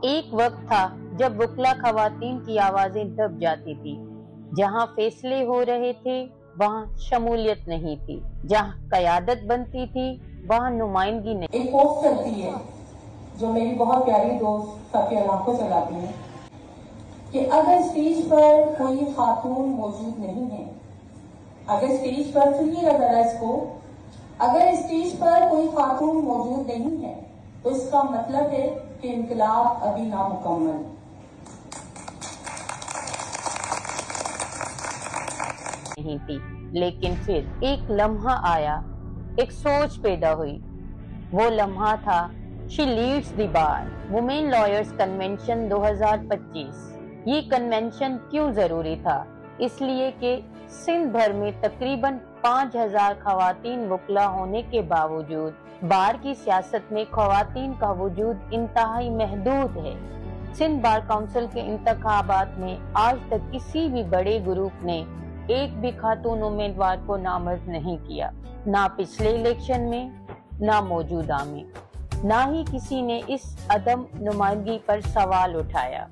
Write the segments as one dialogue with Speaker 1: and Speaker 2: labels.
Speaker 1: ایک وقت تھا جب وکلا خواتین کی آوازیں دب جاتی تھی، جہاں فیصلے ہو رہے تھے وہاں شمولیت نہیں تھی، جہاں قیادت بنتی تھی وہاں نمائندگی نہیں۔
Speaker 2: ایک پوسٹ چلتی ہے جو میری بہت پیاری دوست صفیہ لاکھو چلاتی ہیں کہ اگر اسٹیج پر کوئی خاتون موجود نہیں ہے، اگر اسٹیج پر سنیے گا ذرا اس کو، اگر اسٹیج پر کوئی خاتون موجود نہیں ہے تو اس کا مطلب ہے کہ انقلاب ابھی نامکمل۔
Speaker 1: نہیں تھی، لیکن پھر ایک لمحہ آیا، ایک سوچ پیدا ہوئی۔ وہ لمحہ تھا شی leads the bar women lawyers convention 2025۔ یہ کنونشن کیوں ضروری تھا؟ اس لیے کہ سندھ بھر میں تقریباً 5000 خواتین وکلا ہونے کے باوجود بار کی سیاست میں خواتین کا وجود انتہائی محدود ہے۔ سندھ بار کونسل کے انتخابات میں آج تک کسی بھی بڑے گروپ نے ایک بھی خاتون امیدوار کو نامزد نہیں کیا، نہ پچھلے الیکشن میں نہ موجودہ میں، نہ ہی کسی نے اس عدم نمائندگی پر سوال اٹھایا۔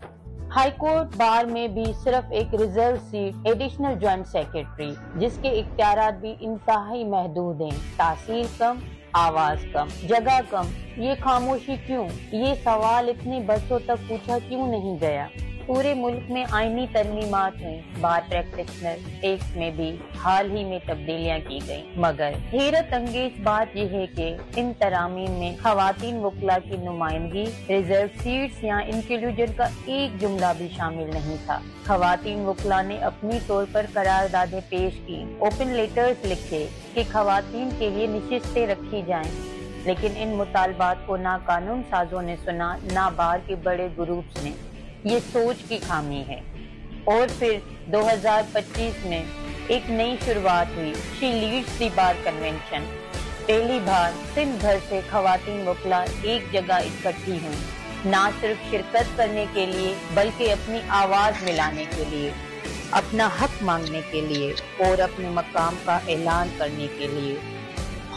Speaker 1: ہائی کورٹ بار میں بھی صرف ایک reserve seat additional joint secretary, جس کے اختیارات بھی انتہائی محدود ہیں، تاثیر کم، آواز کم، جگہ کم۔ یہ خاموشی کیوں؟ یہ سوال اتنے برسوں تک پوچھا کیوں نہیں گیا؟ پورے ملک میں آئینی ترمیمات ہوئیں، بار پریکٹیشنر ایکٹ میں بھی حال ہی میں تبدیلیاں کی گئیں، مگر حیرت انگیز بات یہ ہے کہ ان ترامیم میں خواتین وکلا کی نمائندگی، ریزرو سیٹس یا انکلوژن کا ایک جملہ بھی شامل نہیں تھا۔ خواتین وکلا نے اپنی طور پر قراردادیں پیش کی، اوپن لیٹرز لکھے کہ خواتین کے لیے نشستیں رکھی جائیں، لیکن ان مطالبات کو نہ قانون سازوں نے سنا نہ بار کے بڑے گروپس نے۔ یہ سوچ کی خامی ہے۔ اور پھر 2025 میں ایک نئی شروعات ہوئی، شی لیڈس دی بار کنونشن۔ پہلی بار سندھ بھر سے خواتین وکلا ایک جگہ اکٹھی ہوئیں، نہ صرف شرکت کرنے کے لیے بلکہ اپنی آواز ملانے کے لیے، اپنا حق مانگنے کے لیے اور اپنے مقام کا اعلان کرنے کے لیے۔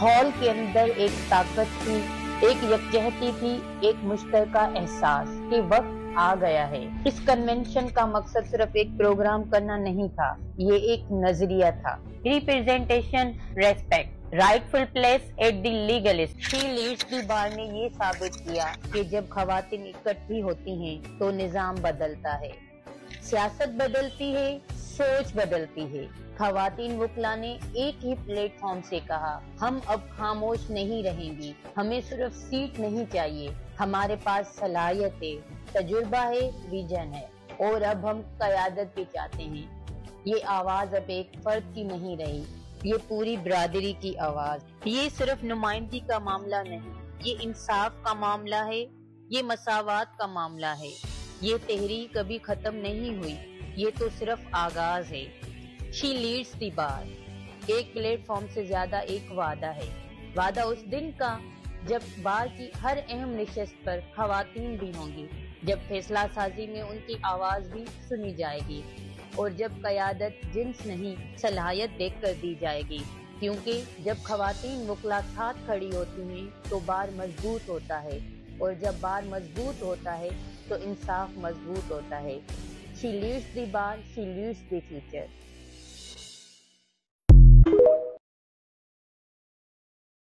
Speaker 1: ہال کے اندر ایک طاقت تھی، ایک یکجہتی تھی، ایک مشترکہ احساس کہ وقت آ گیا ہے۔ اس کنونشن کا مقصد صرف ایک پروگرام کرنا نہیں تھا، یہ ایک نظریہ تھا۔ Representation, respect, rightful place at the legal list. She leads the bar نے یہ ثابت کیا کہ جب خواتین اکٹھی ہوتی ہیں تو نظام بدلتا ہے، سیاست بدلتی ہے، سوچ بدلتی ہے۔ خواتین وکلا نے ایک ہی پلیٹ فارم سے کہا، ہم اب خاموش نہیں رہیں گی، ہمیں صرف سیٹ نہیں چاہیے، ہمارے پاس صلاحیت ہے، تجربہ ہے، ویژن ہے، اور اب ہم قیادت بھی چاہتے ہیں۔ یہ آواز اب ایک فرد کی نہیں رہی، یہ پوری برادری کی آواز۔ یہ صرف نمائندگی کا معاملہ نہیں، یہ انصاف کا معاملہ ہے، یہ مساوات کا معاملہ ہے۔ یہ تحریک ابھی ختم نہیں ہوئی، یہ تو صرف آغاز ہے۔ شی لیڈس دی بار ایک پلیٹ فارم سے زیادہ ایک وعدہ ہے، وعدہ اس دن کا جب بار کی ہر اہم نشست پر خواتین بھی ہوں گی، جب فیصلہ سازی میں ان کی آواز بھی سنی جائے گی، اور جب قیادت جنس نہیں صلاحیت دیکھ کر دی جائے گی، کیونکہ جب خواتین وکلا ساتھ کھڑی ہوتی ہیں تو بار مضبوط ہوتا ہے، اور جب بار مضبوط ہوتا ہے تو انصاف مضبوط ہوتا ہے۔ She leads the bar, she leads the future.